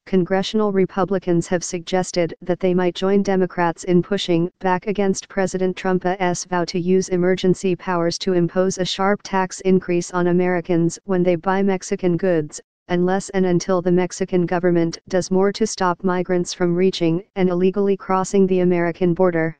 congressional Republicans have suggested that they might join Democrats in pushing back against President Trump's vow to use emergency powers to impose a sharp tax increase on Americans when they buy Mexican goods, unless and until the Mexican government does more to stop migrants from reaching and illegally crossing the American border.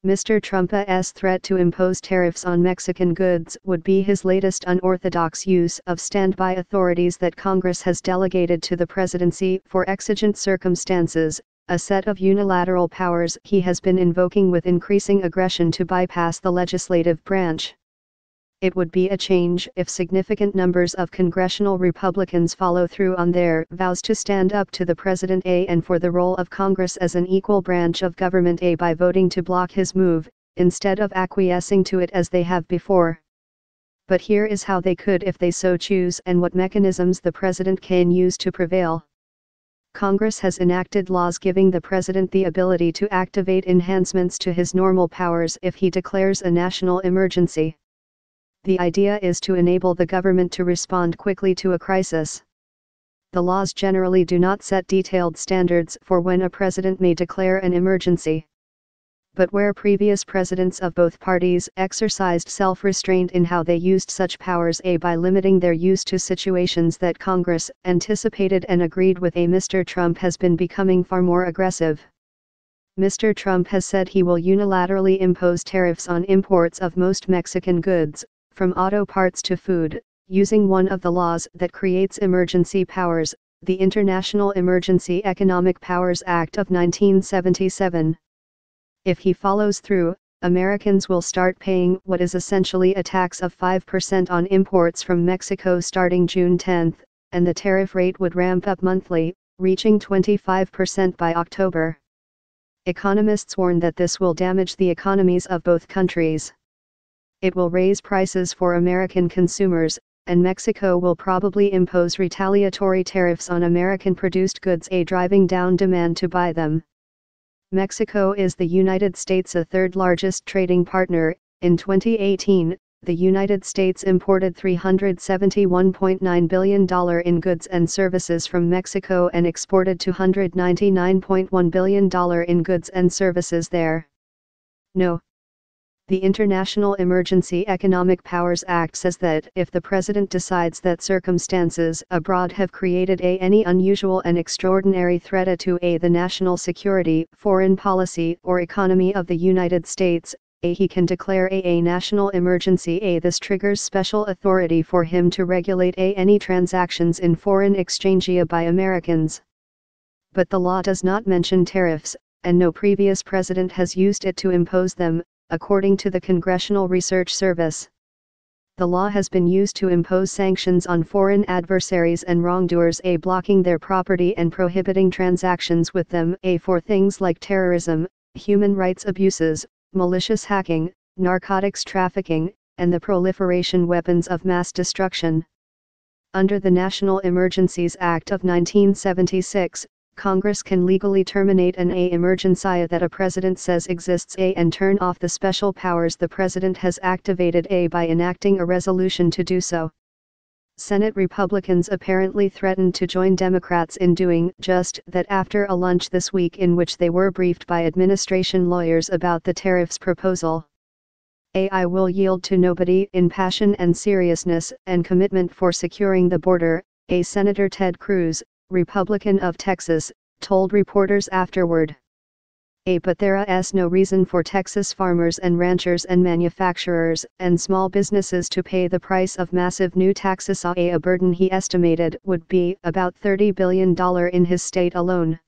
Mr. Trump's threat to impose tariffs on Mexican goods would be his latest unorthodox use of standby authorities that Congress has delegated to the presidency for exigent circumstances, a set of unilateral powers he has been invoking with increasing aggression to bypass the legislative branch. It would be a change if significant numbers of congressional Republicans follow through on their vows to stand up to the President and for the role of Congress as an equal branch of government by voting to block his move, instead of acquiescing to it as they have before. But here is how they could if they so choose and what mechanisms the President can use to prevail. Congress has enacted laws giving the President the ability to activate enhancements to his normal powers if he declares a national emergency. The idea is to enable the government to respond quickly to a crisis. The laws generally do not set detailed standards for when a president may declare an emergency. But where previous presidents of both parties exercised self-restraint in how they used such powers by limiting their use to situations that Congress anticipated and agreed with, Mr. Trump has been becoming far more aggressive. Mr. Trump has said he will unilaterally impose tariffs on imports of most Mexican goods, from auto parts to food, using one of the laws that creates emergency powers, the International Emergency Economic Powers Act of 1977. If he follows through, Americans will start paying what is essentially a tax of 5% on imports from Mexico starting June 10, and the tariff rate would ramp up monthly, reaching 25% by October. Economists warn that this will damage the economies of both countries. It will raise prices for American consumers, and Mexico will probably impose retaliatory tariffs on American-produced goods, driving down demand to buy them. Mexico is the United States' third-largest trading partner. In 2018, the United States imported $371.9 billion in goods and services from Mexico and exported $299.1 billion in goods and services there. No. The International Emergency Economic Powers Act says that if the President decides that circumstances abroad have created any unusual and extraordinary threat to the national security, foreign policy or economy of the United States, he can declare a national emergency. This triggers special authority for him to regulate any transactions in foreign exchange by Americans. But the law does not mention tariffs, and no previous president has used it to impose them, according to the Congressional Research Service. The law has been used to impose sanctions on foreign adversaries and wrongdoers, blocking their property and prohibiting transactions with them, for things like terrorism, human rights abuses, malicious hacking, narcotics trafficking, and the proliferation weapons of mass destruction. Under the National Emergencies Act of 1976, Congress can legally terminate an emergency that a president says exists and turn off the special powers the president has activated by enacting a resolution to do so. Senate Republicans apparently threatened to join Democrats in doing just that after a lunch this week in which they were briefed by administration lawyers about the tariffs proposal. I will yield to nobody in passion and seriousness and commitment for securing the border, Senator Ted Cruz, Republican of Texas, told reporters afterward. But there is no reason for Texas farmers and ranchers and manufacturers and small businesses to pay the price of massive new taxes, a burden he estimated would be about $30 billion in his state alone.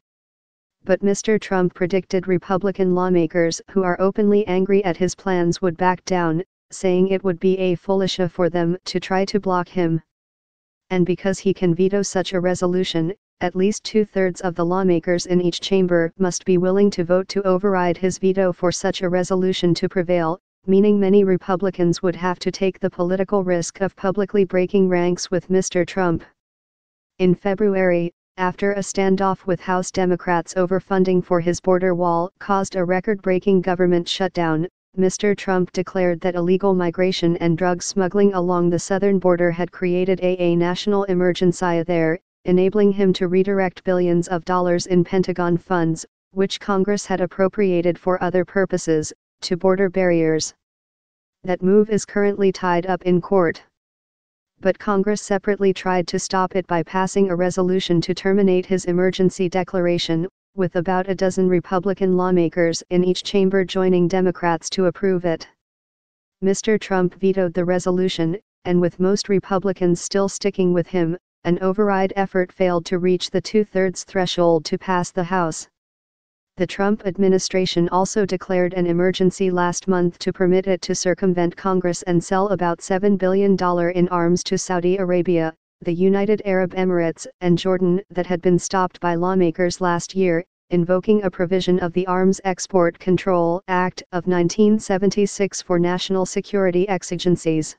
But Mr. Trump predicted Republican lawmakers who are openly angry at his plans would back down, saying it would be foolish for them to try to block him. And because he can veto such a resolution, at least two-thirds of the lawmakers in each chamber must be willing to vote to override his veto for such a resolution to prevail, meaning many Republicans would have to take the political risk of publicly breaking ranks with Mr. Trump. In February, after a standoff with House Democrats over funding for his border wall caused a record-breaking government shutdown, Mr. Trump declared that illegal migration and drug smuggling along the southern border had created a national emergency there, enabling him to redirect billions of dollars in Pentagon funds, which Congress had appropriated for other purposes, to border barriers. That move is currently tied up in court. But Congress separately tried to stop it by passing a resolution to terminate his emergency declaration, with about a dozen Republican lawmakers in each chamber joining Democrats to approve it. Mr. Trump vetoed the resolution, and with most Republicans still sticking with him, an override effort failed to reach the two-thirds threshold to pass the House. The Trump administration also declared an emergency last month to permit it to circumvent Congress and sell about $7 billion in arms to Saudi Arabia, the United Arab Emirates, and Jordan that had been stopped by lawmakers last year, invoking a provision of the Arms Export Control Act of 1976 for national security exigencies.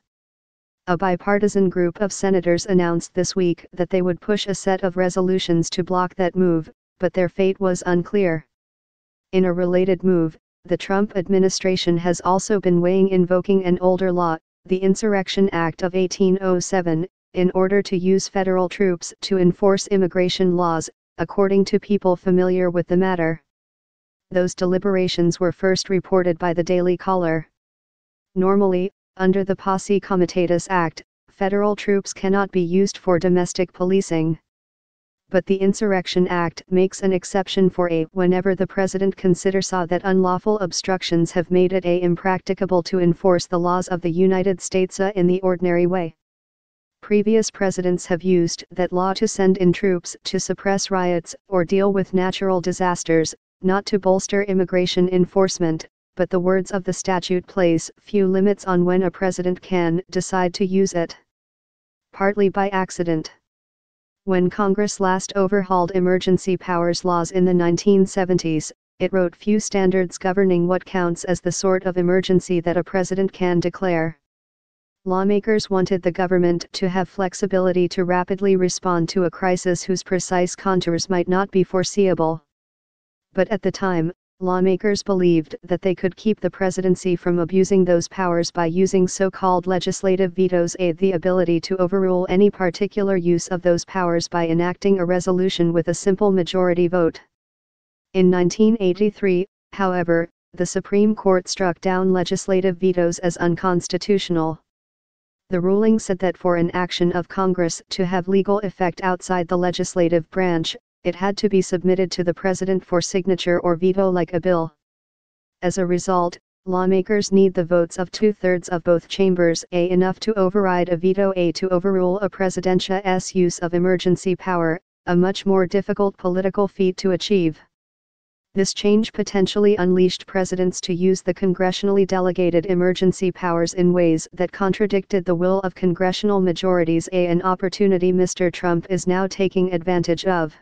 A bipartisan group of senators announced this week that they would push a set of resolutions to block that move, but their fate was unclear. In a related move, the Trump administration has also been weighing invoking an older law, the Insurrection Act of 1807, in order to use federal troops to enforce immigration laws, according to people familiar with the matter. Those deliberations were first reported by the Daily Caller. Normally, under the Posse Comitatus Act, federal troops cannot be used for domestic policing. But the Insurrection Act makes an exception for whenever the president considers that unlawful obstructions have made it impracticable to enforce the laws of the United States in the ordinary way. Previous presidents have used that law to send in troops to suppress riots or deal with natural disasters, not to bolster immigration enforcement, but the words of the statute place few limits on when a president can decide to use it. Partly by accident. When Congress last overhauled emergency powers laws in the 1970s, it wrote few standards governing what counts as the sort of emergency that a president can declare. Lawmakers wanted the government to have flexibility to rapidly respond to a crisis whose precise contours might not be foreseeable. But at the time, lawmakers believed that they could keep the presidency from abusing those powers by using so-called legislative vetoes, the ability to overrule any particular use of those powers by enacting a resolution with a simple majority vote. In 1983, however, the Supreme Court struck down legislative vetoes as unconstitutional. The ruling said that for an action of Congress to have legal effect outside the legislative branch, it had to be submitted to the president for signature or veto like a bill. As a result, lawmakers need the votes of two-thirds of both chambers, enough to override a veto, to overrule a president's use of emergency power, a much more difficult political feat to achieve. This change potentially unleashed presidents to use the congressionally delegated emergency powers in ways that contradicted the will of congressional majorities, an opportunity Mr. Trump is now taking advantage of.